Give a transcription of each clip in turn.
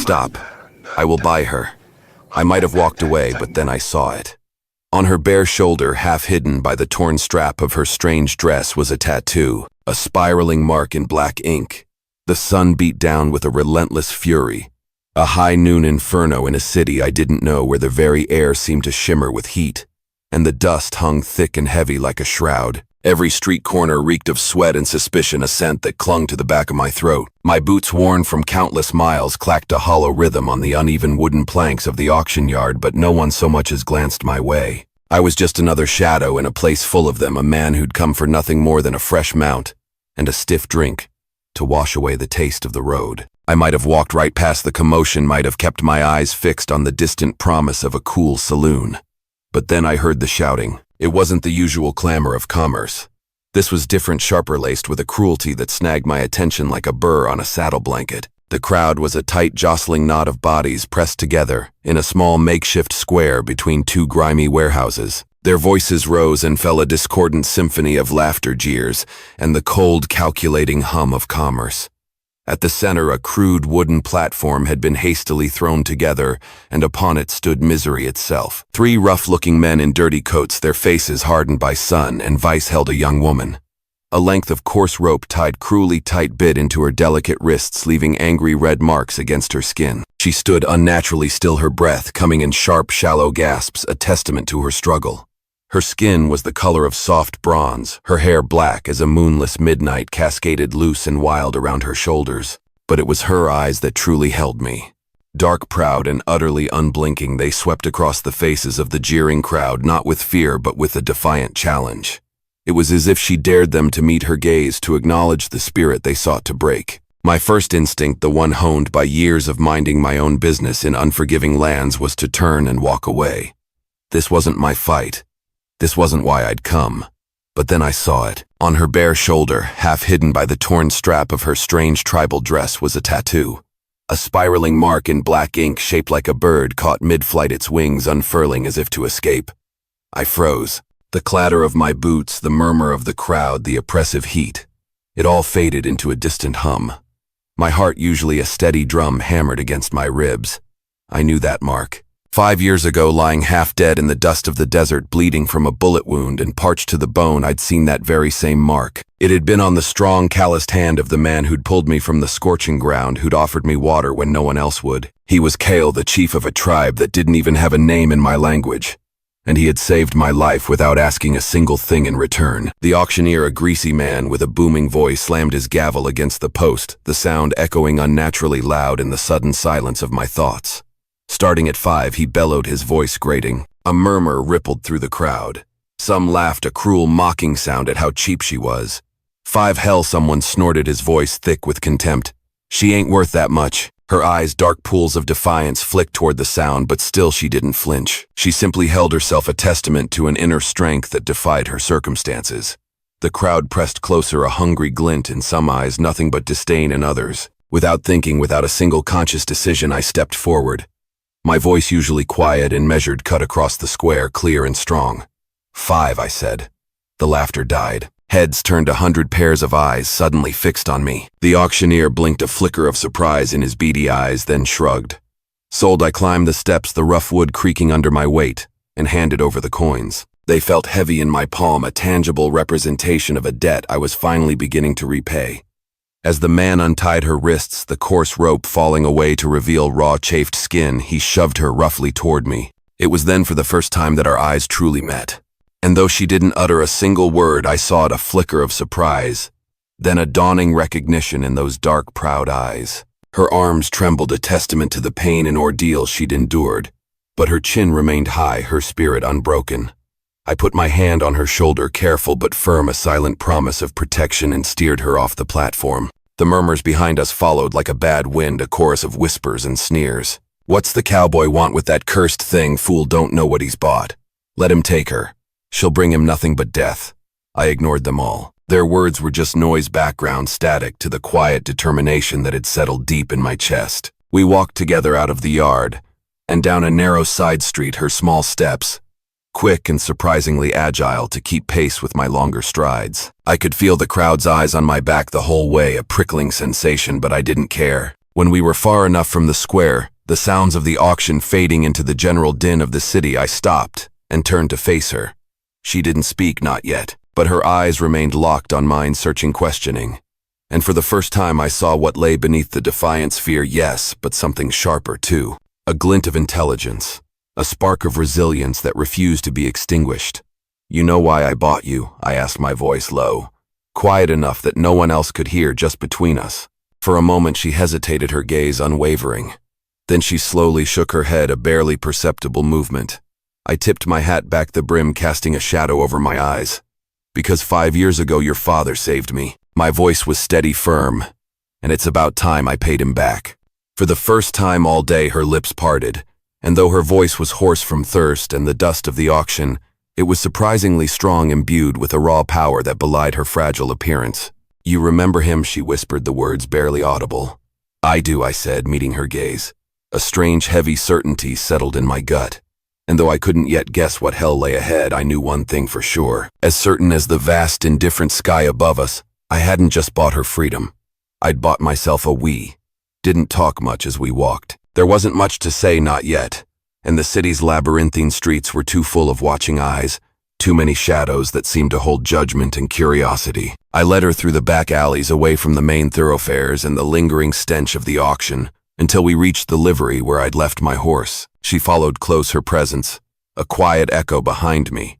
Stop. I will buy her. I might have walked away, but then I saw it. On her bare shoulder, half hidden by the torn strap of her strange dress, was a tattoo, a spiraling mark in black ink. The sun beat down with a relentless fury, a high-noon inferno in a city I didn't know, where the very air seemed to shimmer with heat, and the dust hung thick and heavy like a shroud. Every street corner reeked of sweat and suspicion, a scent that clung to the back of my throat. My boots, worn from countless miles, clacked a hollow rhythm on the uneven wooden planks of the auction yard, but no one so much as glanced my way. I was just another shadow in a place full of them, a man who'd come for nothing more than a fresh mount and a stiff drink to wash away the taste of the road. I might have walked right past the commotion, might have kept my eyes fixed on the distant promise of a cool saloon. But then I heard the shouting. It wasn't the usual clamor of commerce. This was different, sharper laced with a cruelty that snagged my attention like a burr on a saddle blanket. The crowd was a tight, jostling knot of bodies pressed together in a small makeshift square between two grimy warehouses. Their voices rose and fell, a discordant symphony of laughter, jeers, and the cold, calculating hum of commerce. At the center, a crude wooden platform had been hastily thrown together, and upon it stood misery itself. Three rough-looking men in dirty coats, their faces hardened by sun, and vice held a young woman. A length of coarse rope tied cruelly tight bit into her delicate wrists, leaving angry red marks against her skin. She stood unnaturally still, her breath coming in sharp, shallow gasps, a testament to her struggle. Her skin was the color of soft bronze, her hair black as a moonless midnight, cascaded loose and wild around her shoulders. But it was her eyes that truly held me. Dark, proud, and utterly unblinking, they swept across the faces of the jeering crowd, not with fear but with a defiant challenge. It was as if she dared them to meet her gaze, to acknowledge the spirit they sought to break. My first instinct, the one honed by years of minding my own business in unforgiving lands, was to turn and walk away. This wasn't my fight. This wasn't why I'd come. But then I saw it. On her bare shoulder, half hidden by the torn strap of her strange tribal dress, was a tattoo. A spiraling mark in black ink, shaped like a bird caught mid-flight, its wings unfurling as if to escape. I froze. The clatter of my boots, the murmur of the crowd, the oppressive heat. It all faded into a distant hum. My heart, usually a steady drum, hammered against my ribs. I knew that mark. 5 years ago, lying half dead in the dust of the desert, bleeding from a bullet wound and parched to the bone, I'd seen that very same mark. It had been on the strong, calloused hand of the man who'd pulled me from the scorching ground, who'd offered me water when no one else would. He was Kale, the chief of a tribe that didn't even have a name in my language. And he had saved my life without asking a single thing in return. The auctioneer, a greasy man with a booming voice, slammed his gavel against the post, the sound echoing unnaturally loud in the sudden silence of my thoughts. Starting at 5, he bellowed, his voice grating. A murmur rippled through the crowd. Some laughed, a cruel, mocking sound at how cheap she was. 5 hell, someone snorted, his voice thick with contempt. She ain't worth that much. Her eyes, dark pools of defiance, flicked toward the sound, but still she didn't flinch. She simply held herself, a testament to an inner strength that defied her circumstances. The crowd pressed closer, a hungry glint in some eyes, nothing but disdain in others. Without thinking, without a single conscious decision, I stepped forward. My voice, usually quiet and measured, cut across the square, clear and strong. 5, I said. The laughter died. Heads turned, 100 pairs of eyes suddenly fixed on me. The auctioneer blinked, a flicker of surprise in his beady eyes, then shrugged. Sold. I climbed the steps, the rough wood creaking under my weight, and handed over the coins. They felt heavy in my palm, a tangible representation of a debt I was finally beginning to repay. As the man untied her wrists, the coarse rope falling away to reveal raw, chafed skin, he shoved her roughly toward me. It was then for the first time that our eyes truly met. And though she didn't utter a single word, I saw it, a flicker of surprise, then a dawning recognition in those dark, proud eyes. Her arms trembled, a testament to the pain and ordeal she'd endured, but her chin remained high, her spirit unbroken. I put my hand on her shoulder, careful but firm, a silent promise of protection, and steered her off the platform. The murmurs behind us followed like a bad wind, a chorus of whispers and sneers. What's the cowboy want with that cursed thing? Fool don't know what he's bought. Let him take her. She'll bring him nothing but death. I ignored them all. Their words were just noise, background static to the quiet determination that had settled deep in my chest. We walked together out of the yard, and down a narrow side street, her small steps, quick and surprisingly agile to keep pace with my longer strides. I could feel the crowd's eyes on my back the whole way, a prickling sensation, but I didn't care. When we were far enough from the square, the sounds of the auction fading into the general din of the city, I stopped and turned to face her. She didn't speak, not yet, but her eyes remained locked on mine, searching, questioning. And for the first time I saw what lay beneath the defiance, fear, yes, but something sharper too. A glint of intelligence, a spark of resilience that refused to be extinguished. "You know why I bought you?" I asked, my voice low, quiet enough that no one else could hear, just between us. For a moment she hesitated, her gaze unwavering. Then she slowly shook her head, a barely perceptible movement. I tipped my hat back, the brim casting a shadow over my eyes. "Because 5 years ago your father saved me." My voice was steady, firm, and it's about time I paid him back. For the first time all day her lips parted, and though her voice was hoarse from thirst and the dust of the auction, it was surprisingly strong, imbued with a raw power that belied her fragile appearance. "You remember him?" she whispered, the words barely audible. "I do," I said, meeting her gaze. A strange, heavy certainty settled in my gut. And though I couldn't yet guess what hell lay ahead, I knew one thing for sure. As certain as the vast, indifferent sky above us, I hadn't just bought her freedom. I'd bought myself a we. Didn't talk much as we walked. There wasn't much to say, not yet. And the city's labyrinthine streets were too full of watching eyes, too many shadows that seemed to hold judgment and curiosity. I led her through the back alleys, away from the main thoroughfares and the lingering stench of the auction, until we reached the livery where I'd left my horse. She followed close, her presence, a quiet echo behind me.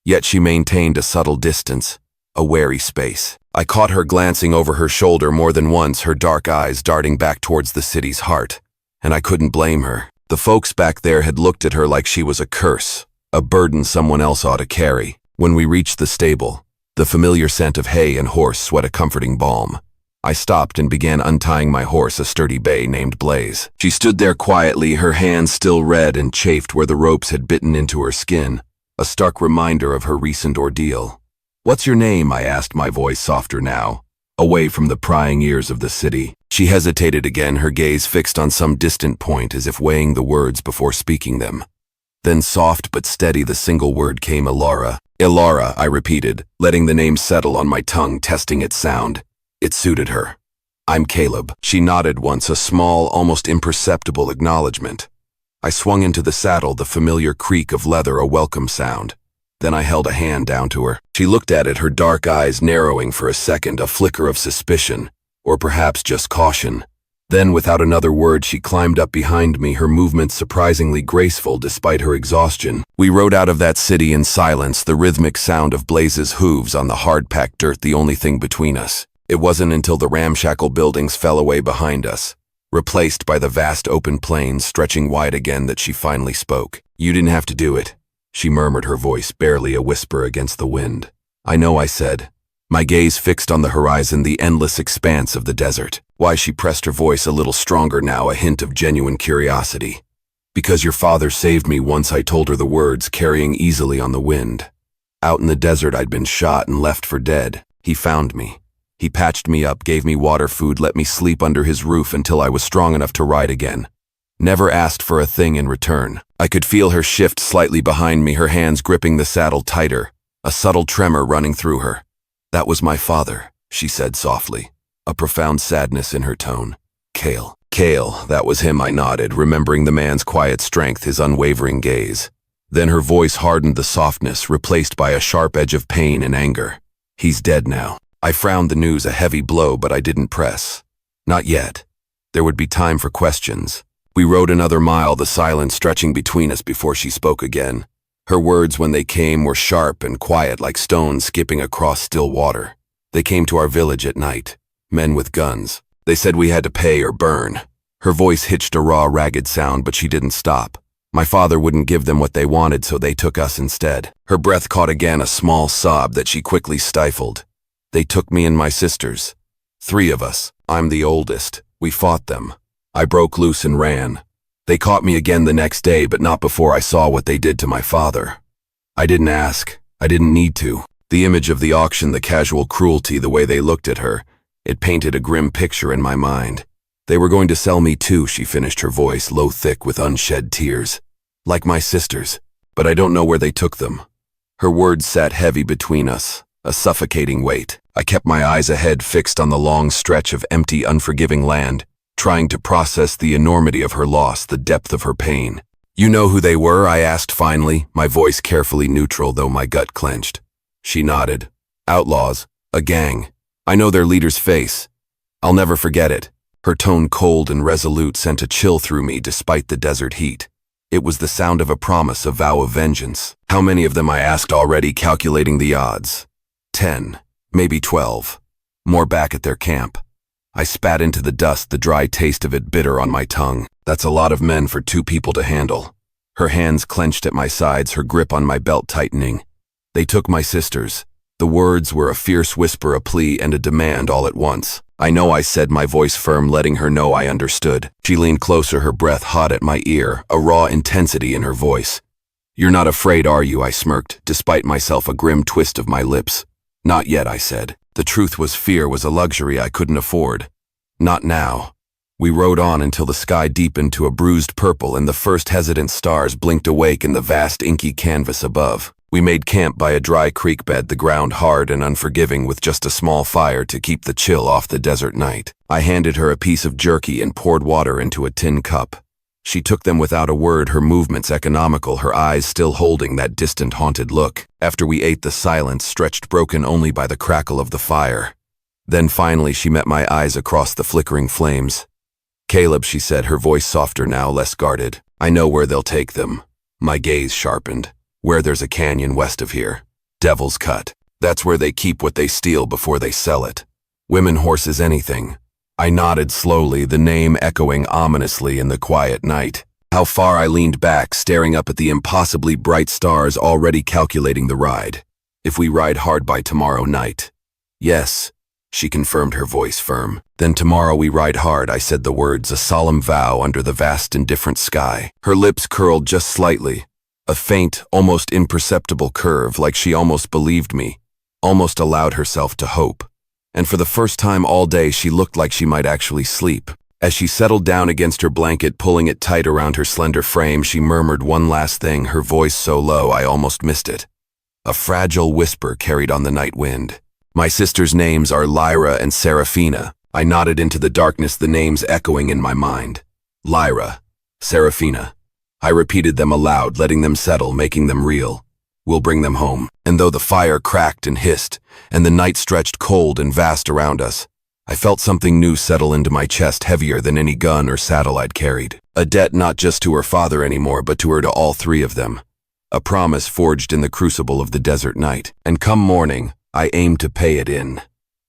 Yet she maintained a subtle distance, a wary space. I caught her glancing over her shoulder more than once, her dark eyes darting back towards the city's heart. And I couldn't blame her. The folks back there had looked at her like she was a curse, a burden someone else ought to carry. When we reached the stable, the familiar scent of hay and horse sweat a comforting balm. I stopped and began untying my horse, a sturdy bay named Blaze. She stood there quietly, her hands still red and chafed where the ropes had bitten into her skin, a stark reminder of her recent ordeal. "What's your name?" I asked, my voice softer now, away from the prying ears of the city. She hesitated again, her gaze fixed on some distant point, as if weighing the words before speaking them. Then soft but steady the single word came, "Ilara." "Ilara," I repeated, letting the name settle on my tongue, testing its sound. It suited her. "I'm Caleb." She nodded once, a small, almost imperceptible acknowledgement. I swung into the saddle, the familiar creak of leather, a welcome sound. Then I held a hand down to her. She looked at it, her dark eyes narrowing for a second, a flicker of suspicion, or perhaps just caution. Then, without another word, she climbed up behind me, her movements surprisingly graceful despite her exhaustion. We rode out of that city in silence, the rhythmic sound of Blaze's hooves on the hard-packed dirt the only thing between us. It wasn't until the ramshackle buildings fell away behind us, replaced by the vast open plains stretching wide again, that she finally spoke. "You didn't have to do it," she murmured, her voice barely a whisper against the wind. "I know," I said, my gaze fixed on the horizon, the endless expanse of the desert. "Why?" She pressed her voice a little stronger now, a hint of genuine curiosity. "Because your father saved me once," I told her, the words carrying easily on the wind. "Out in the desert I'd been shot and left for dead. He found me. He patched me up, gave me water, food, let me sleep under his roof until I was strong enough to ride again. Never asked for a thing in return." I could feel her shift slightly behind me, her hands gripping the saddle tighter, a subtle tremor running through her. "That was my father," she said softly, a profound sadness in her tone. "Cale." "Cale, that was him," I nodded, remembering the man's quiet strength, his unwavering gaze. Then her voice hardened, the softness replaced by a sharp edge of pain and anger. "He's dead now." I frowned, the news a heavy blow, but I didn't press. Not yet. There would be time for questions. We rode another mile, the silence stretching between us, before she spoke again. Her words, when they came, were sharp and quiet, like stones skipping across still water. "They came to our village at night, men with guns. They said we had to pay or burn." Her voice hitched a raw, ragged sound, but she didn't stop. "My father wouldn't give them what they wanted, so they took us instead." Her breath caught again, a small sob that she quickly stifled. "They took me and my sisters. 3 of us. I'm the oldest. We fought them. I broke loose and ran. They caught me again the next day, but not before I saw what they did to my father. I didn't ask. I didn't need to." The image of the auction, the casual cruelty, the way they looked at her, it painted a grim picture in my mind. "They were going to sell me too," she finished, her voice low, thick with unshed tears. "Like my sisters, but I don't know where they took them." Her words sat heavy between us, a suffocating weight. I kept my eyes ahead, fixed on the long stretch of empty, unforgiving land, trying to process the enormity of her loss, the depth of her pain. "You know who they were?" I asked finally, my voice carefully neutral though my gut clenched. She nodded. "Outlaws. A gang. I know their leader's face. I'll never forget it." Her tone, cold and resolute, sent a chill through me despite the desert heat. It was the sound of a promise, a vow of vengeance. "How many of them?" I asked, already calculating the odds. 10, maybe 12. More back at their camp. I spat into the dust, the dry taste of it bitter on my tongue. "That's a lot of men for 2 people to handle." Her hands clenched at my sides, her grip on my belt tightening. "They took my sisters." The words were a fierce whisper, a plea, and a demand all at once. "I know," I said, my voice firm, letting her know I understood. She leaned closer, her breath hot at my ear, a raw intensity in her voice. "You're not afraid, are you?" I smirked, despite myself, a grim twist of my lips. "Not yet," I said. The truth was, fear was a luxury I couldn't afford. Not now. We rode on until the sky deepened to a bruised purple and the first hesitant stars blinked awake in the vast inky canvas above. We made camp by a dry creek bed, the ground hard and unforgiving, with just a small fire to keep the chill off the desert night. I handed her a piece of jerky and poured water into a tin cup. She took them without a word, her movements economical, her eyes still holding that distant, haunted look. After we ate, the silence stretched, broken only by the crackle of the fire. Then finally she met my eyes across the flickering flames. "Caleb," she said, her voice softer now, less guarded. "I know where they'll take them." My gaze sharpened. "Where there's a canyon west of here. Devil's Cut. That's where they keep what they steal before they sell it. Women, horses, anything." I nodded slowly, the name echoing ominously in the quiet night. How far? I leaned back, staring up at the impossibly bright stars, already calculating the ride. "If we ride hard by tomorrow night." "Yes," she confirmed, her voice firm. "Then tomorrow we ride hard," I said the words, a solemn vow under the vast indifferent sky. Her lips curled just slightly, a faint, almost imperceptible curve, like she almost believed me, almost allowed herself to hope. And for the first time all day she looked like she might actually sleep. As she settled down against her blanket, pulling it tight around her slender frame, she murmured one last thing, her voice so low I almost missed it. A fragile whisper carried on the night wind. "My sisters' names are Lyra and Seraphina." I nodded into the darkness, the names echoing in my mind. "Lyra, Seraphina." I repeated them aloud, letting them settle, making them real. "We'll bring them home." And though the fire cracked and hissed, and the night stretched cold and vast around us, I felt something new settle into my chest, heavier than any gun or saddle I'd carried. A debt not just to her father anymore, but to her, to all 3 of them. A promise forged in the crucible of the desert night. And come morning, I aimed to pay it in.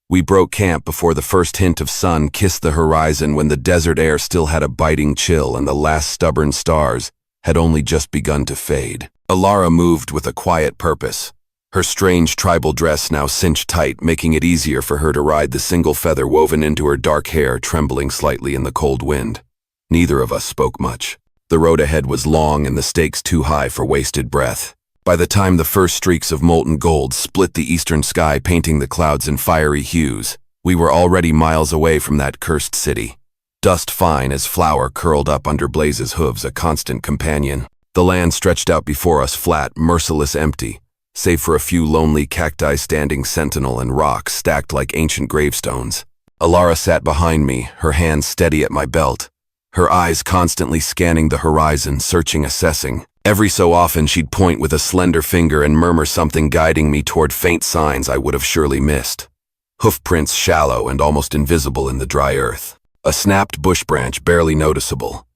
We broke camp before the first hint of sun kissed the horizon, when the desert air still had a biting chill and the last stubborn stars had only just begun to fade. Alara moved with a quiet purpose. Her strange tribal dress now cinched tight, making it easier for her to ride, the single feather woven into her dark hair trembling slightly in the cold wind. Neither of us spoke much. The road ahead was long and the stakes too high for wasted breath. By the time the first streaks of molten gold split the eastern sky, painting the clouds in fiery hues, we were already miles away from that cursed city. Dust fine as flour curled up under Blaze's hooves, a constant companion. The land stretched out before us, flat, merciless, empty, save for a few lonely cacti standing sentinel and rocks stacked like ancient gravestones. Alara sat behind me, her hands steady at my belt, her eyes constantly scanning the horizon, searching, assessing. Every so often she'd point with a slender finger and murmur something, guiding me toward faint signs I would have surely missed. Hoofprints shallow and almost invisible in the dry earth. A snapped bush branch barely noticeable.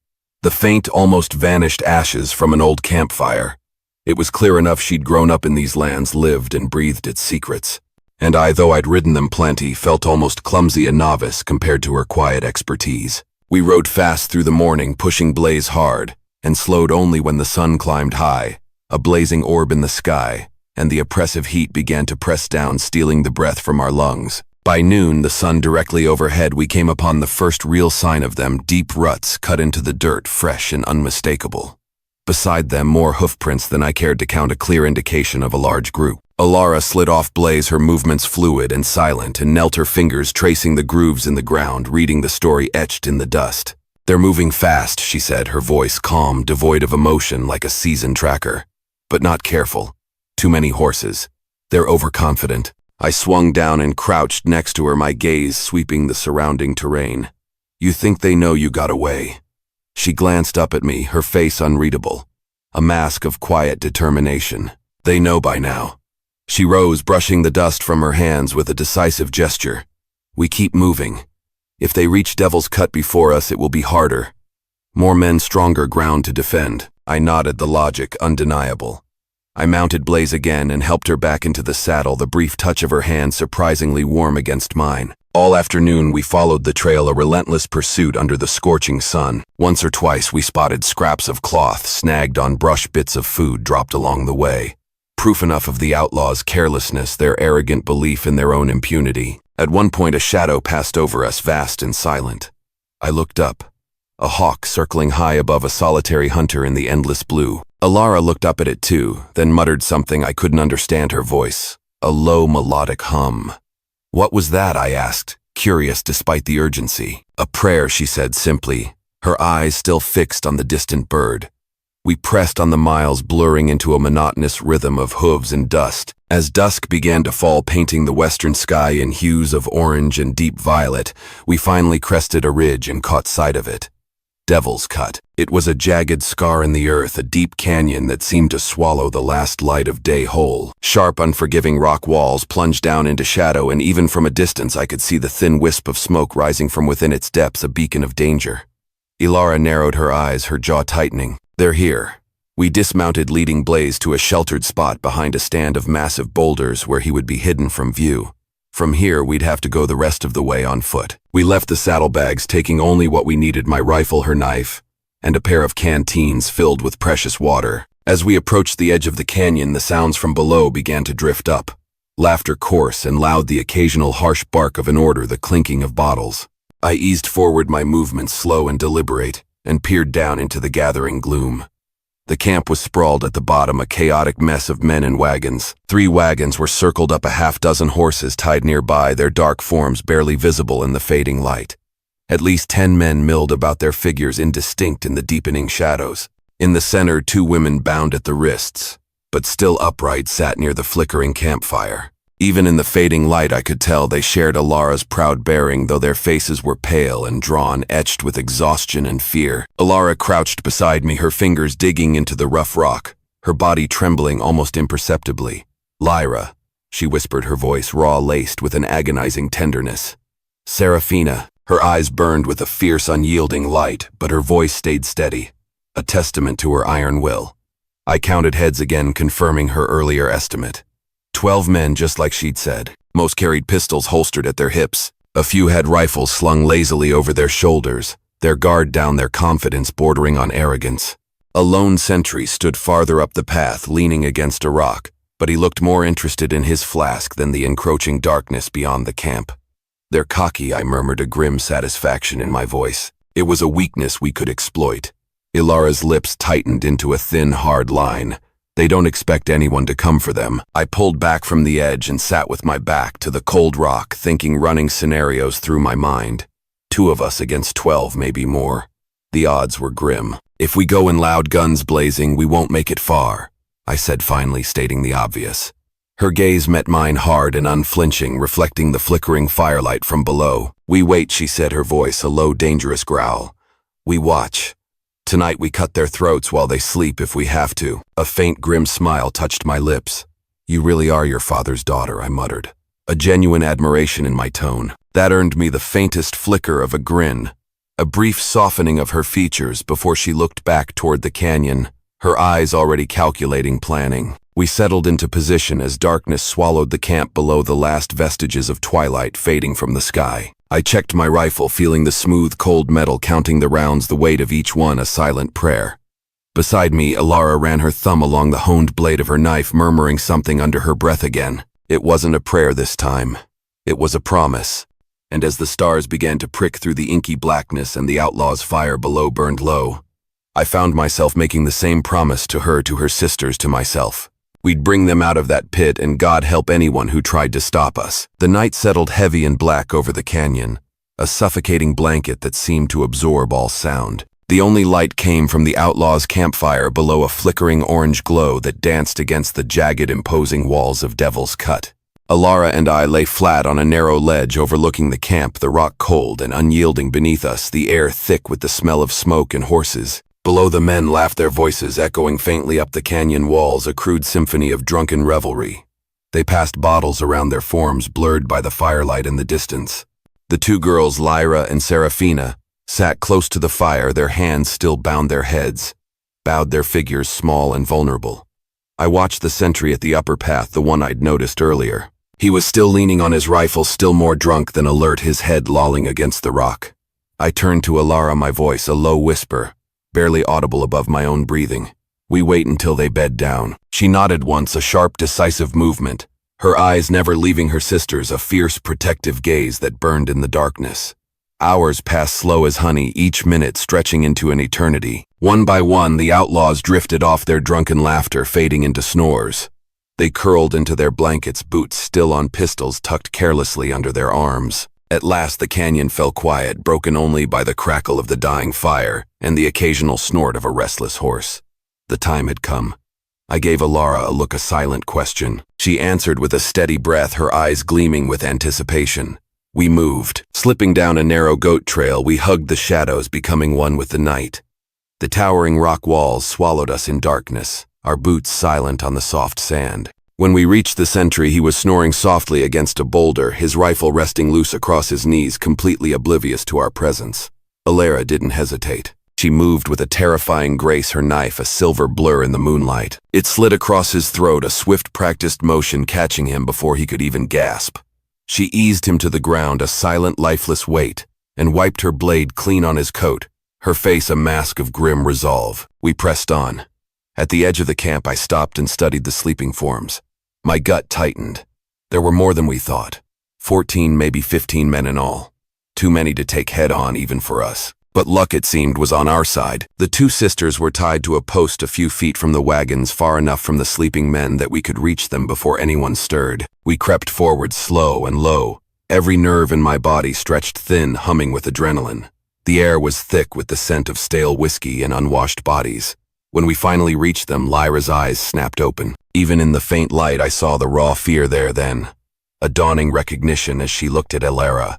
The faint, almost vanished ashes from an old campfire. It was clear enough she'd grown up in these lands, lived and breathed its secrets. And I, though I'd ridden them plenty, felt almost clumsy, a novice compared to her quiet expertise. We rode fast through the morning, pushing Blaze hard, and slowed only when the sun climbed high, a blazing orb in the sky, and the oppressive heat began to press down, stealing the breath from our lungs. By noon, the sun directly overhead, we came upon the first real sign of them, deep ruts cut into the dirt, fresh and unmistakable. Beside them, more hoofprints than I cared to count, a clear indication of a large group. Alara slid off Blaze, her movements fluid and silent, and knelt, her fingers tracing the grooves in the ground, reading the story etched in the dust. "They're moving fast," she said, her voice calm, devoid of emotion, like a seasoned tracker. "But not careful. Too many horses. They're overconfident." I swung down and crouched next to her, my gaze sweeping the surrounding terrain. You think they know you got away?" She glanced up at me, her face unreadable, a mask of quiet determination. "They know by now." She rose, brushing the dust from her hands with a decisive gesture. "We keep moving. If they reach Devil's Cut before us, it will be harder. More men, stronger ground to defend." I nodded, the logic undeniable. I mounted Blaze again and helped her back into the saddle, the brief touch of her hand surprisingly warm against mine. All afternoon we followed the trail, a relentless pursuit under the scorching sun. Once or twice we spotted scraps of cloth snagged on brush, bits of food dropped along the way. Proof enough of the outlaws' carelessness, their arrogant belief in their own impunity. At one point a shadow passed over us, vast and silent. I looked up. A hawk circling high above a solitary hunter in the endless blue. Alara looked up at it too, then muttered something I couldn't understand, her voice. A low melodic hum. "What was that?" I asked, curious despite the urgency. "A prayer," she said simply, her eyes still fixed on the distant bird. We pressed on the miles, blurring into a monotonous rhythm of hooves and dust. As dusk began to fall, painting the western sky in hues of orange and deep violet, we finally crested a ridge and caught sight of it. Devil's Cut. It was a jagged scar in the earth, a deep canyon that seemed to swallow the last light of day whole. Sharp, unforgiving rock walls plunged down into shadow, and even from a distance I could see the thin wisp of smoke rising from within its depths, a beacon of danger. Ilara narrowed her eyes, her jaw tightening. "They're here." We dismounted, leading Blaze to a sheltered spot behind a stand of massive boulders where he would be hidden from view. From here, we'd have to go the rest of the way on foot. We left the saddlebags, taking only what we needed: my rifle, her knife, and a pair of canteens filled with precious water. As we approached the edge of the canyon, the sounds from below began to drift up. Laughter coarse and loud, the occasional harsh bark of an order, the clinking of bottles. I eased forward, my movements slow and deliberate, and peered down into the gathering gloom. The camp was sprawled at the bottom, a chaotic mess of men and wagons. 3 wagons were circled up, a half-dozen horses tied nearby, their dark forms barely visible in the fading light. At least 10 men milled about, their figures indistinct in the deepening shadows. In the center, 2 women bound at the wrists, but still upright, sat near the flickering campfire. Even in the fading light I could tell they shared Alara's proud bearing, though their faces were pale and drawn, etched with exhaustion and fear. Alara crouched beside me, her fingers digging into the rough rock, her body trembling almost imperceptibly. "Lyra," she whispered, her voice raw, laced with an agonizing tenderness. "Serafina." Her eyes burned with a fierce, unyielding light, but her voice stayed steady, a testament to her iron will. I counted heads again, confirming her earlier estimate. 12 men, just like she'd said. Most carried pistols holstered at their hips. A few had rifles slung lazily over their shoulders, their guard down, their confidence bordering on arrogance. A lone sentry stood farther up the path, leaning against a rock, but he looked more interested in his flask than the encroaching darkness beyond the camp. "They're cocky," I murmured, a grim satisfaction in my voice. It was a weakness we could exploit. Ilara's lips tightened into a thin, hard line. "They don't expect anyone to come for them." I pulled back from the edge and sat with my back to the cold rock, thinking running scenarios through my mind. 2 of us against 12, maybe more. The odds were grim. "If we go in loud, guns blazing, we won't make it far," I said, finally stating the obvious. Her gaze met mine, hard and unflinching, reflecting the flickering firelight from below. "We wait," she said, her voice a low, dangerous growl. "We watch. Tonight we cut their throats while they sleep if we have to." A faint, grim smile touched my lips. "You really are your father's daughter," I muttered, a genuine admiration in my tone. That earned me the faintest flicker of a grin, a brief softening of her features before she looked back toward the canyon, her eyes already calculating, planning. We settled into position as darkness swallowed the camp below, the last vestiges of twilight fading from the sky. I checked my rifle, feeling the smooth, cold metal, counting the rounds, the weight of each one a silent prayer. Beside me, Alara ran her thumb along the honed blade of her knife, murmuring something under her breath again. It wasn't a prayer this time. It was a promise. And as the stars began to prick through the inky blackness and the outlaw's fire below burned low, I found myself making the same promise to her, to her sisters, to myself. We'd bring them out of that pit, and God help anyone who tried to stop us. The night settled heavy and black over the canyon, a suffocating blanket that seemed to absorb all sound. The only light came from the outlaw's campfire below, a flickering orange glow that danced against the jagged, imposing walls of Devil's Cut. Alara and I lay flat on a narrow ledge overlooking the camp, the rock cold and unyielding beneath us, the air thick with the smell of smoke and horses. Below, the men laughed, their voices echoing faintly up the canyon walls, a crude symphony of drunken revelry. They passed bottles around their forms, blurred by the firelight in the distance. The two girls, Lyra and Serafina, sat close to the fire, their hands still bound their heads, bowed, their figures small and vulnerable. I watched the sentry at the upper path, the one I'd noticed earlier. He was still leaning on his rifle, still more drunk than alert, his head lolling against the rock. I turned to Alara, my voice a low whisper, barely audible above my own breathing. We wait until they bed down. She nodded once, a sharp, decisive movement, her eyes never leaving her sister's, a fierce, protective gaze that burned in the darkness. Hours passed slow as honey, each minute stretching into an eternity. One by one, the outlaws drifted off, their drunken laughter fading into snores. They curled into their blankets, boots still on, pistols tucked carelessly under their arms. At last the canyon fell quiet, broken only by the crackle of the dying fire and the occasional snort of a restless horse. The time had come. I gave Alara a look, a silent question. She answered with a steady breath, her eyes gleaming with anticipation. We moved. Slipping down a narrow goat trail, we hugged the shadows, becoming one with the night. The towering rock walls swallowed us in darkness, our boots silent on the soft sand. When we reached the sentry, he was snoring softly against a boulder, his rifle resting loose across his knees, completely oblivious to our presence. Alara didn't hesitate. She moved with a terrifying grace, her knife a silver blur in the moonlight. It slid across his throat, a swift, practiced motion catching him before he could even gasp. She eased him to the ground, a silent, lifeless weight, and wiped her blade clean on his coat, her face a mask of grim resolve. We pressed on. At the edge of the camp, I stopped and studied the sleeping forms. My gut tightened. There were more than we thought. 14, maybe 15 men in all. Too many to take head on, even for us. But luck, it seemed, was on our side. The two sisters were tied to a post a few feet from the wagons, far enough from the sleeping men that we could reach them before anyone stirred. We crept forward, slow and low, every nerve in my body stretched thin, humming with adrenaline. The air was thick with the scent of stale whiskey and unwashed bodies. When we finally reached them, Lyra's eyes snapped open. Even in the faint light, I saw the raw fear there then. A dawning recognition as she looked at Alara.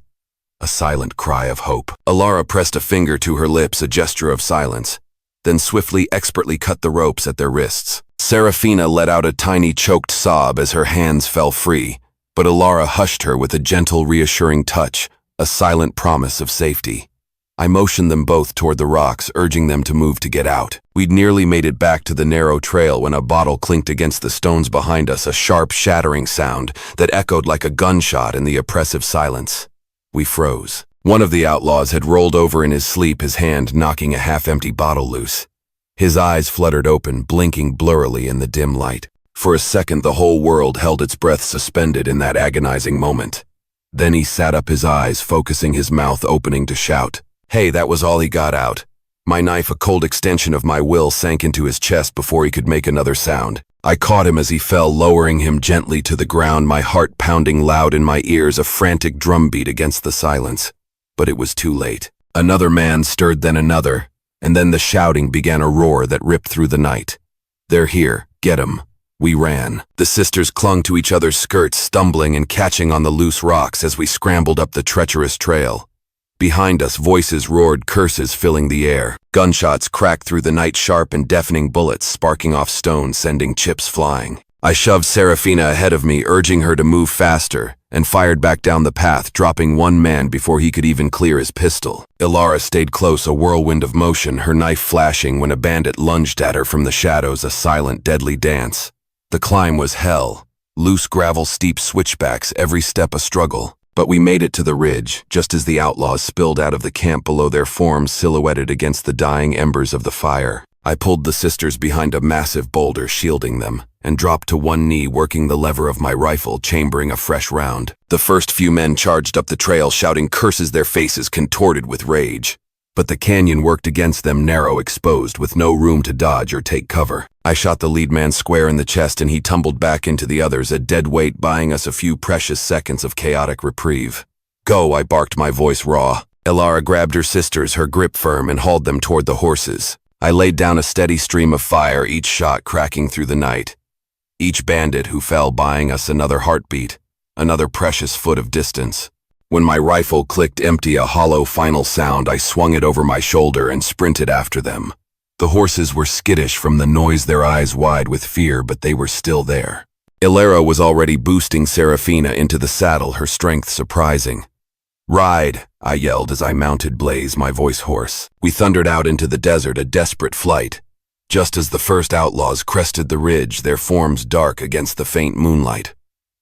A silent cry of hope. Alara pressed a finger to her lips, a gesture of silence, then swiftly, expertly cut the ropes at their wrists. Serafina let out a tiny, choked sob as her hands fell free, but Alara hushed her with a gentle, reassuring touch, a silent promise of safety. I motioned them both toward the rocks, urging them to move to get out. We'd nearly made it back to the narrow trail when a bottle clinked against the stones behind us, a sharp, shattering sound that echoed like a gunshot in the oppressive silence. We froze. One of the outlaws had rolled over in his sleep, his hand knocking a half-empty bottle loose. His eyes fluttered open, blinking blurrily in the dim light. For a second, the whole world held its breath suspended in that agonizing moment. Then he sat up, his eyes focusing, his mouth opening to shout. Hey, that was all he got out. My knife, a cold extension of my will, sank into his chest before he could make another sound. I caught him as he fell, lowering him gently to the ground, my heart pounding loud in my ears, a frantic drumbeat against the silence. But it was too late. Another man stirred, then another, and then the shouting began, a roar that ripped through the night. They're here, get 'em. We ran. The sisters clung to each other's skirts, stumbling and catching on the loose rocks as we scrambled up the treacherous trail. Behind us, voices roared, curses filling the air. Gunshots cracked through the night, sharp and deafening bullets sparking off stones, sending chips flying. I shoved Serafina ahead of me, urging her to move faster, and fired back down the path, dropping one man before he could even clear his pistol. Alara stayed close, a whirlwind of motion, her knife flashing when a bandit lunged at her from the shadows, a silent, deadly dance. The climb was hell. Loose gravel, steep switchbacks, every step a struggle. But we made it to the ridge, just as the outlaws spilled out of the camp below, their forms silhouetted against the dying embers of the fire. I pulled the sisters behind a massive boulder, shielding them, and dropped to one knee, working the lever of my rifle, chambering a fresh round. The first few men charged up the trail, shouting curses, their faces contorted with rage. But the canyon worked against them, narrow, exposed, with no room to dodge or take cover. I shot the lead man square in the chest and he tumbled back into the others, a dead weight buying us a few precious seconds of chaotic reprieve. Go, I barked, my voice raw. Alara grabbed her sisters, her grip firm, and hauled them toward the horses. I laid down a steady stream of fire, each shot cracking through the night. Each bandit who fell buying us another heartbeat, Another precious foot of distance. When my rifle clicked empty, a hollow final sound, I swung it over my shoulder and sprinted after them. The horses were skittish from the noise, their eyes wide with fear, but they were still there. Ilara was already boosting Serafina into the saddle, her strength surprising. "Ride," I yelled as I mounted Blaze, my voice hoarse. We thundered out into the desert, a desperate flight. Just as the first outlaws crested the ridge, their forms dark against the faint moonlight.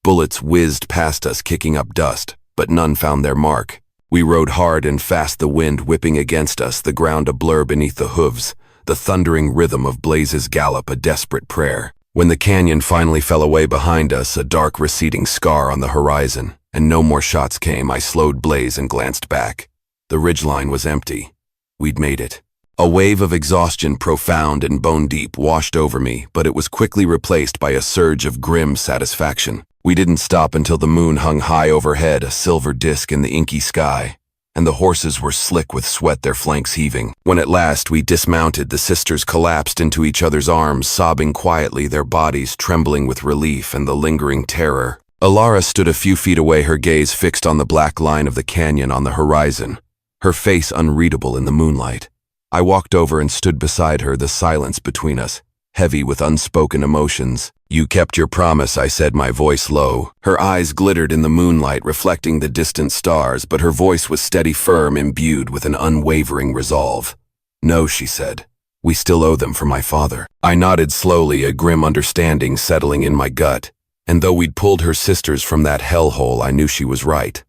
Bullets whizzed past us, kicking up dust, but none found their mark. We rode hard and fast, the wind whipping against us, the ground a blur beneath the hooves, the thundering rhythm of Blaze's gallop a desperate prayer. When the canyon finally fell away behind us, a dark receding scar on the horizon, and no more shots came, I slowed Blaze and glanced back. The ridgeline was empty. We'd made it. A wave of exhaustion, profound and bone-deep, washed over me, but it was quickly replaced by a surge of grim satisfaction. We didn't stop until the moon hung high overhead, a silver disk in the inky sky, and the horses were slick with sweat, their flanks heaving. When at last we dismounted, the sisters collapsed into each other's arms, sobbing quietly, their bodies trembling with relief and the lingering terror. Ilara stood a few feet away, her gaze fixed on the black line of the canyon on the horizon, her face unreadable in the moonlight. I walked over and stood beside her, the silence between us, heavy with unspoken emotions. "You kept your promise," I said, my voice low. Her eyes glittered in the moonlight, reflecting the distant stars, but her voice was steady, firm, imbued with an unwavering resolve. "No," she said. "We still owe them for my father." I nodded slowly, a grim understanding settling in my gut. And though we'd pulled her sisters from that hellhole, I knew she was right.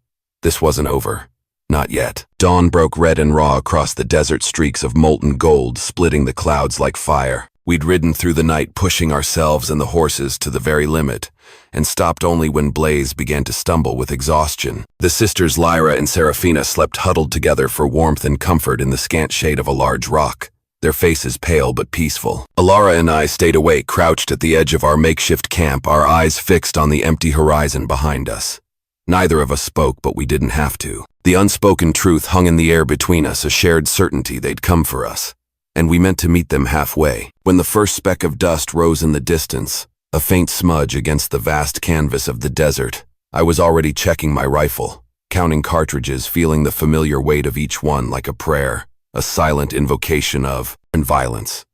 This wasn't over. Not yet. Dawn broke red and raw across the desert, streaks of molten gold splitting the clouds like fire. We'd ridden through the night, pushing ourselves and the horses to the very limit, and stopped only when Blaze began to stumble with exhaustion. The sisters Lyra and Serafina slept huddled together for warmth and comfort in the scant shade of a large rock, their faces pale but peaceful. Ilara and I stayed awake, crouched at the edge of our makeshift camp, our eyes fixed on the empty horizon behind us. Neither of us spoke, but we didn't have to. The unspoken truth hung in the air between us, a shared certainty they'd come for us, and we meant to meet them halfway. When the first speck of dust rose in the distance, a faint smudge against the vast canvas of the desert, I was already checking my rifle, counting cartridges, feeling the familiar weight of each one like a prayer, a silent invocation of violence.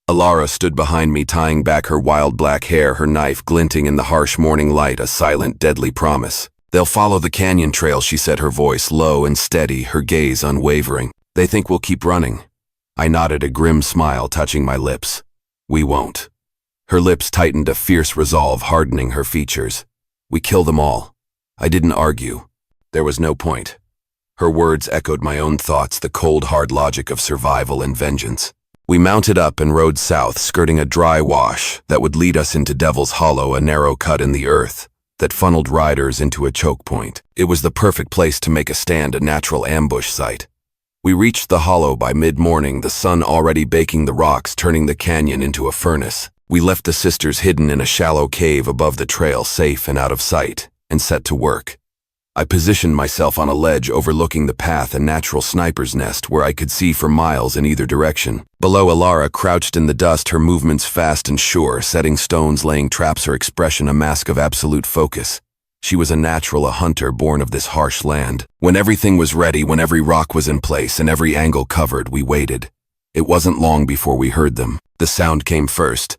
Ilara stood behind me, tying back her wild black hair, her knife glinting in the harsh morning light, a silent, deadly promise. "They'll follow the canyon trail," she said, her voice low and steady, her gaze unwavering. "They think we'll keep running." I nodded, a grim smile touching my lips. "We won't." Her lips tightened, a fierce resolve hardening her features. "We kill them all." I didn't argue. There was no point. Her words echoed my own thoughts, the cold, hard logic of survival and vengeance. We mounted up and rode south, skirting a dry wash that would lead us into Devil's Hollow, a narrow cut in the earth that funneled riders into a choke point. It was the perfect place to make a stand, a natural ambush site. We reached the hollow by mid-morning, the sun already baking the rocks, turning the canyon into a furnace. We left the sisters hidden in a shallow cave above the trail, safe and out of sight, and set to work. I positioned myself on a ledge overlooking the path, a natural sniper's nest where I could see for miles in either direction. Below, Ilara crouched in the dust, her movements fast and sure, setting stones, laying traps, her expression a mask of absolute focus. She was a natural, a hunter born of this harsh land. When everything was ready, when every rock was in place and every angle covered, we waited. It wasn't long before we heard them. The sound came first.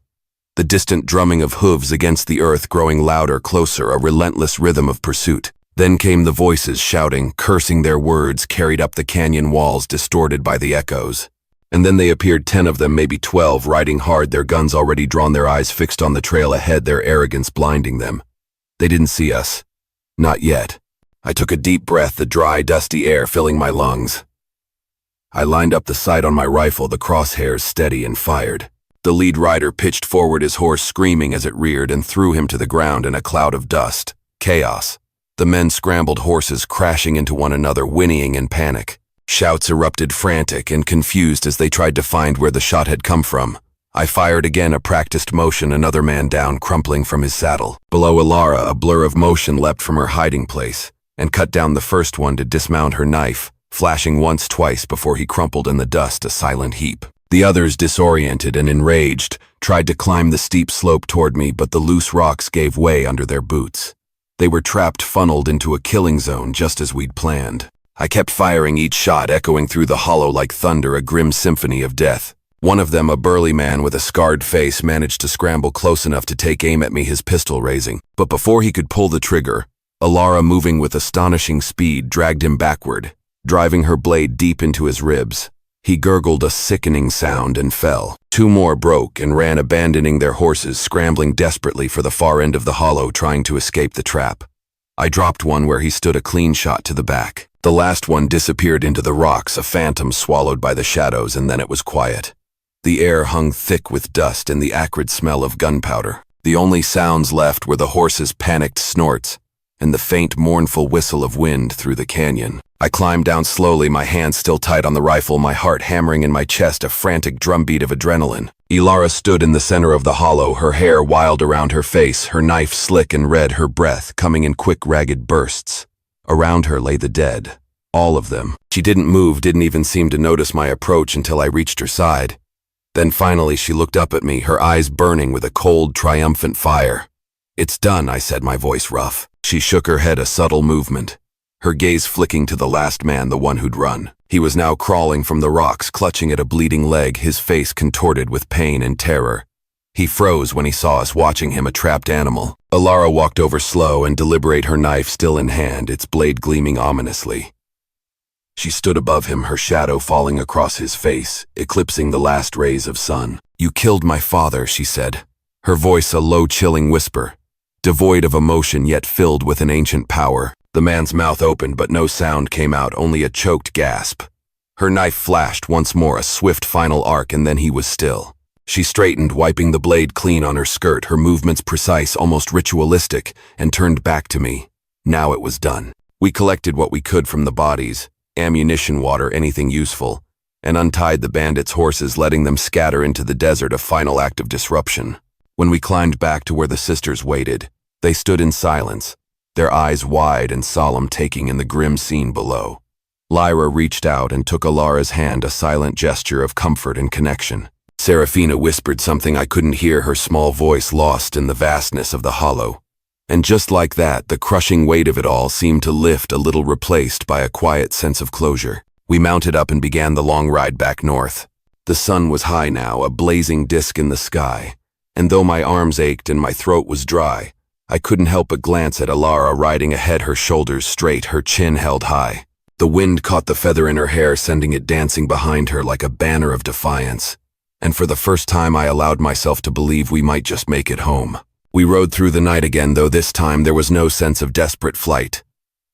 The distant drumming of hooves against the earth, growing louder, closer, a relentless rhythm of pursuit. Then came the voices, shouting, cursing, their words carried up the canyon walls, distorted by the echoes. And then they appeared, 10 of them, maybe 12, riding hard, their guns already drawn, their eyes fixed on the trail ahead, their arrogance blinding them. They didn't see us. Not yet. I took a deep breath, the dry, dusty air filling my lungs. I lined up the sight on my rifle, the crosshairs steady, and fired. The lead rider pitched forward, his horse screaming as it reared, and threw him to the ground in a cloud of dust. Chaos. The men scrambled, horses crashing into one another, whinnying in panic. Shouts erupted, frantic and confused, as they tried to find where the shot had come from. I fired again, a practiced motion, another man down, crumpling from his saddle. Below Ilara, a blur of motion leapt from her hiding place and cut down the first one to dismount, her knife flashing once, twice before he crumpled in the dust, a silent heap. The others, disoriented and enraged, tried to climb the steep slope toward me, but the loose rocks gave way under their boots. They were trapped, funneled into a killing zone just as we'd planned. I kept firing, each shot echoing through the hollow like thunder, a grim symphony of death. One of them, a burly man with a scarred face, managed to scramble close enough to take aim at me, his pistol raising. But before he could pull the trigger, Alara, moving with astonishing speed, dragged him backward, driving her blade deep into his ribs. He gurgled a sickening sound and fell. Two more broke and ran, abandoning their horses, scrambling desperately for the far end of the hollow, trying to escape the trap. I dropped one where he stood, a clean shot to the back. The last one disappeared into the rocks, a phantom swallowed by the shadows, and then it was quiet. The air hung thick with dust and the acrid smell of gunpowder. The only sounds left were the horses' panicked snorts and the faint, mournful whistle of wind through the canyon. I climbed down slowly, my hands still tight on the rifle, my heart hammering in my chest, a frantic drumbeat of adrenaline. Alara stood in the center of the hollow, her hair wild around her face, her knife slick and red, her breath coming in quick, ragged bursts. Around her lay the dead. All of them. She didn't move, didn't even seem to notice my approach until I reached her side. Then finally she looked up at me, her eyes burning with a cold, triumphant fire. "It's done," I said, my voice rough. She shook her head, a subtle movement, her gaze flicking to the last man, the one who'd run. He was now crawling from the rocks, clutching at a bleeding leg, his face contorted with pain and terror. He froze when he saw us, watching him, a trapped animal. Alara walked over slow and deliberate, her knife still in hand, its blade gleaming ominously. She stood above him, her shadow falling across his face, eclipsing the last rays of sun. "You killed my father," she said, her voice a low, chilling whisper, devoid of emotion yet filled with an ancient power. The man's mouth opened, but no sound came out, only a choked gasp. Her knife flashed once more, a swift final arc, and then he was still. She straightened, wiping the blade clean on her skirt, her movements precise, almost ritualistic, and turned back to me. Now it was done. We collected what we could from the bodies, ammunition, water, anything useful, and untied the bandits' horses, letting them scatter into the desert, a final act of disruption. When we climbed back to where the sisters waited, they stood in silence, their eyes wide and solemn, taking in the grim scene below. Lyra reached out and took Alara's hand, a silent gesture of comfort and connection. Serafina whispered something I couldn't hear, her small voice lost in the vastness of the hollow. And just like that, the crushing weight of it all seemed to lift a little, replaced by a quiet sense of closure. We mounted up and began the long ride back north. The sun was high now, a blazing disk in the sky, and though my arms ached and my throat was dry, I couldn't help but glance at Alara riding ahead, her shoulders straight, her chin held high. The wind caught the feather in her hair, sending it dancing behind her like a banner of defiance. And for the first time I allowed myself to believe we might just make it home. We rode through the night again, though this time there was no sense of desperate flight.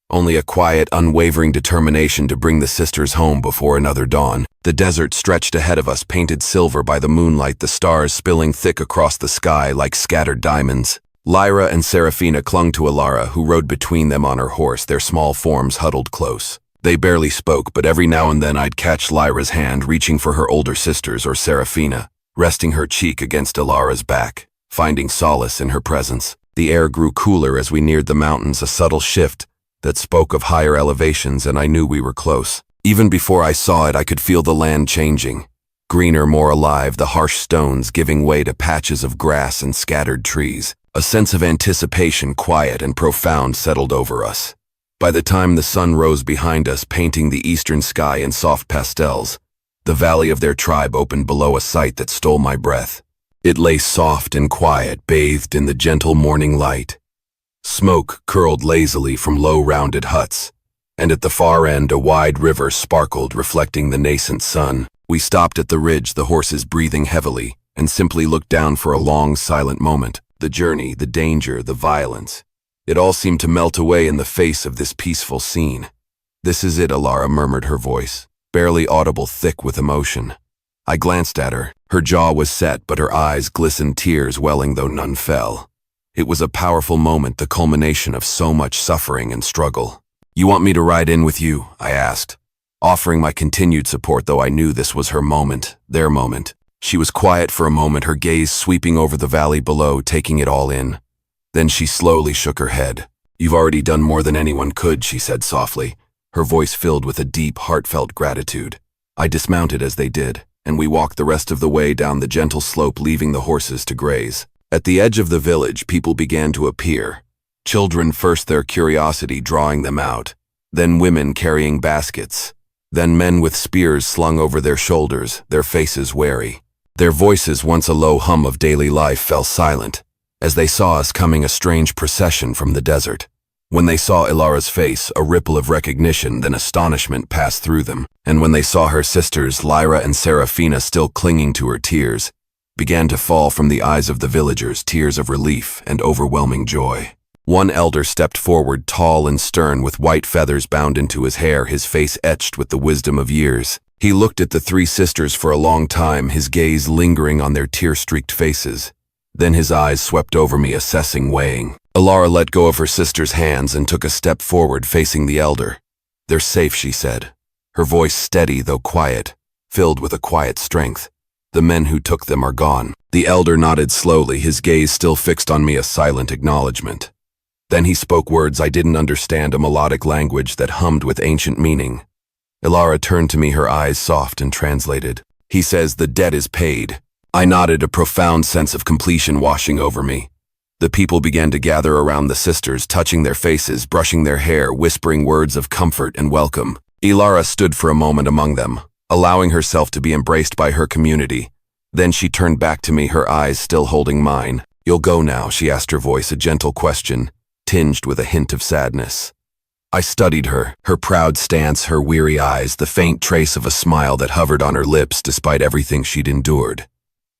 Only a quiet, unwavering determination to bring the sisters home before another dawn. The desert stretched ahead of us, painted silver by the moonlight, the stars spilling thick across the sky like scattered diamonds. Lyra and Serafina clung to Alara, who rode between them on her horse, their small forms huddled close. They barely spoke, but every now and then I'd catch Lyra's hand, reaching for her older sisters, or Serafina, resting her cheek against Alara's back, finding solace in her presence. The air grew cooler as we neared the mountains, a subtle shift that spoke of higher elevations, and I knew we were close. Even before I saw it, I could feel the land changing. Greener, more alive, the harsh stones giving way to patches of grass and scattered trees. A sense of anticipation, quiet and profound, settled over us. By the time the sun rose behind us, painting the eastern sky in soft pastels, the valley of their tribe opened below, a sight that stole my breath. It lay soft and quiet, bathed in the gentle morning light. Smoke curled lazily from low, rounded huts, and at the far end a wide river sparkled, reflecting the nascent sun. We stopped at the ridge, the horses breathing heavily, and simply looked down for a long, silent moment. The journey, the danger, the violence, it all seemed to melt away in the face of this peaceful scene. "This is it," Alara murmured, her voice barely audible, thick with emotion. I glanced at her. Her jaw was set, but her eyes glistened, tears welling though none fell. It was a powerful moment, the culmination of so much suffering and struggle. "You want me to ride in with you?" I asked, offering my continued support, though I knew this was her moment, their moment. She was quiet for a moment, her gaze sweeping over the valley below, taking it all in. Then she slowly shook her head. "You've already done more than anyone could," she said softly, her voice filled with a deep, heartfelt gratitude. I dismounted as they did, and we walked the rest of the way down the gentle slope, leaving the horses to graze. At the edge of the village, people began to appear, Children first, their curiosity drawing them out, then women carrying baskets, then men with spears slung over their shoulders, their faces wary. Their voices, once a low hum of daily life, fell silent as they saw us coming, a strange procession from the desert. When they saw Ilara's face, a ripple of recognition, then astonishment passed through them, and when they saw her sisters, Lyra and Serafina, still clinging to her, tears began to fall from the eyes of the villagers, tears of relief and overwhelming joy. One elder stepped forward, tall and stern, with white feathers bound into his hair, his face etched with the wisdom of years. He looked at the three sisters for a long time, his gaze lingering on their tear-streaked faces. Then his eyes swept over me, assessing, weighing. Ilara let go of her sister's hands and took a step forward, facing the elder. "They're safe," she said, her voice steady though quiet, filled with a quiet strength. "The men who took them are gone." The elder nodded slowly, his gaze still fixed on me, a silent acknowledgement. Then he spoke words I didn't understand, a melodic language that hummed with ancient meaning. Ilara turned to me, her eyes soft, and translated. "He says the debt is paid." I nodded, a profound sense of completion washing over me. The people began to gather around the sisters, touching their faces, brushing their hair, whispering words of comfort and welcome. Ilara stood for a moment among them, allowing herself to be embraced by her community. Then she turned back to me, her eyes still holding mine. "You'll go now?" she asked, her voice a gentle question, tinged with a hint of sadness. I studied her, her proud stance, her weary eyes, the faint trace of a smile that hovered on her lips despite everything she'd endured.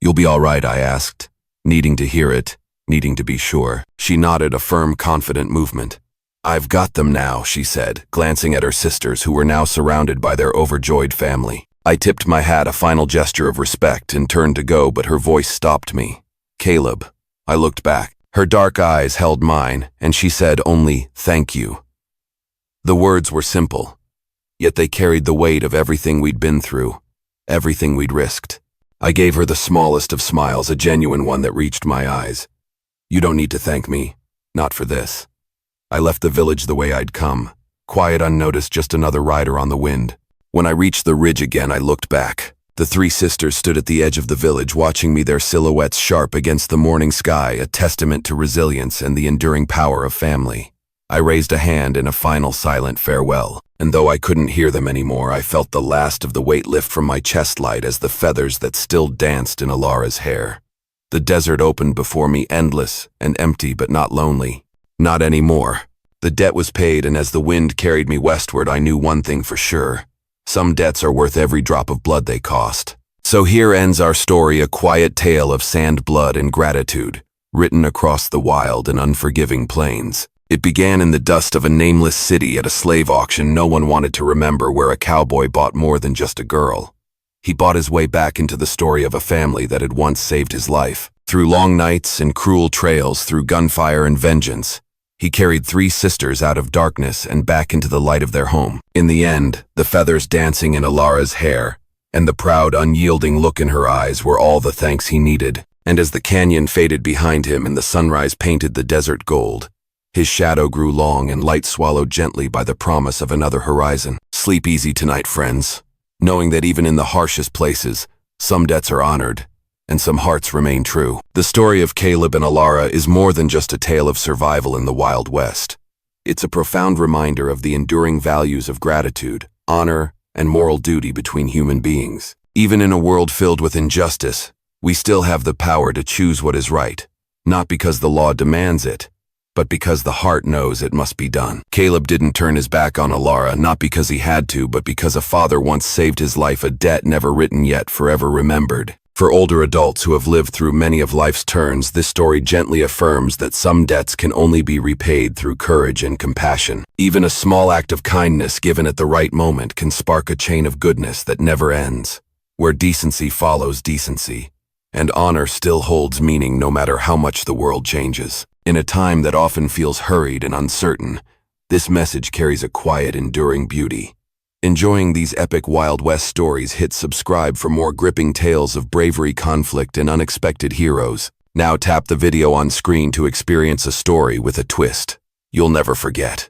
"You'll be all right?" I asked, needing to hear it, needing to be sure. She nodded, a firm, confident movement. "I've got them now," she said, glancing at her sisters, who were now surrounded by their overjoyed family. I tipped my hat, a final gesture of respect, and turned to go, but her voice stopped me. "Caleb." I looked back. Her dark eyes held mine, and she said only, "Thank you." The words were simple, yet they carried the weight of everything we'd been through, everything we'd risked. I gave her the smallest of smiles, a genuine one that reached my eyes. "You don't need to thank me, not for this." I left the village the way I'd come, quiet, unnoticed, just another rider on the wind. When I reached the ridge again, I looked back. The three sisters stood at the edge of the village, watching me, their silhouettes sharp against the morning sky, a testament to resilience and the enduring power of family. I raised a hand in a final silent farewell, and though I couldn't hear them anymore, I felt the last of the weight lift from my chest light as the feathers that still danced in Ilara's hair. The desert opened before me, endless and empty, but not lonely. Not anymore. The debt was paid, and as the wind carried me westward, I knew one thing for sure. Some debts are worth every drop of blood they cost. So here ends our story, a quiet tale of sand, blood, and gratitude, written across the wild and unforgiving plains. It began in the dust of a nameless city, at a slave auction no one wanted to remember, where a cowboy bought more than just a girl. He bought his way back into the story of a family that had once saved his life. Through long nights and cruel trails, through gunfire and vengeance, he carried three sisters out of darkness and back into the light of their home. In the end, the feathers dancing in Ilara's hair and the proud, unyielding look in her eyes were all the thanks he needed. And as the canyon faded behind him and the sunrise painted the desert gold, his shadow grew long and light, swallowed gently by the promise of another horizon. Sleep easy tonight, friends, knowing that even in the harshest places, some debts are honored and some hearts remain true. The story of Caleb and Ilara is more than just a tale of survival in the Wild West. It's a profound reminder of the enduring values of gratitude, honor, and moral duty between human beings. Even in a world filled with injustice, we still have the power to choose what is right, not because the law demands it, but because the heart knows it must be done. Caleb didn't turn his back on Ilara, not because he had to, but because a father once saved his life, a debt never written yet, forever remembered. For older adults who have lived through many of life's turns, this story gently affirms that some debts can only be repaid through courage and compassion. Even a small act of kindness given at the right moment can spark a chain of goodness that never ends, where decency follows decency, and honor still holds meaning no matter how much the world changes. In a time that often feels hurried and uncertain, this message carries a quiet, enduring beauty. Enjoying these epic Wild West stories? Hit subscribe for more gripping tales of bravery, conflict, and unexpected heroes. Now tap the video on screen to experience a story with a twist you'll never forget.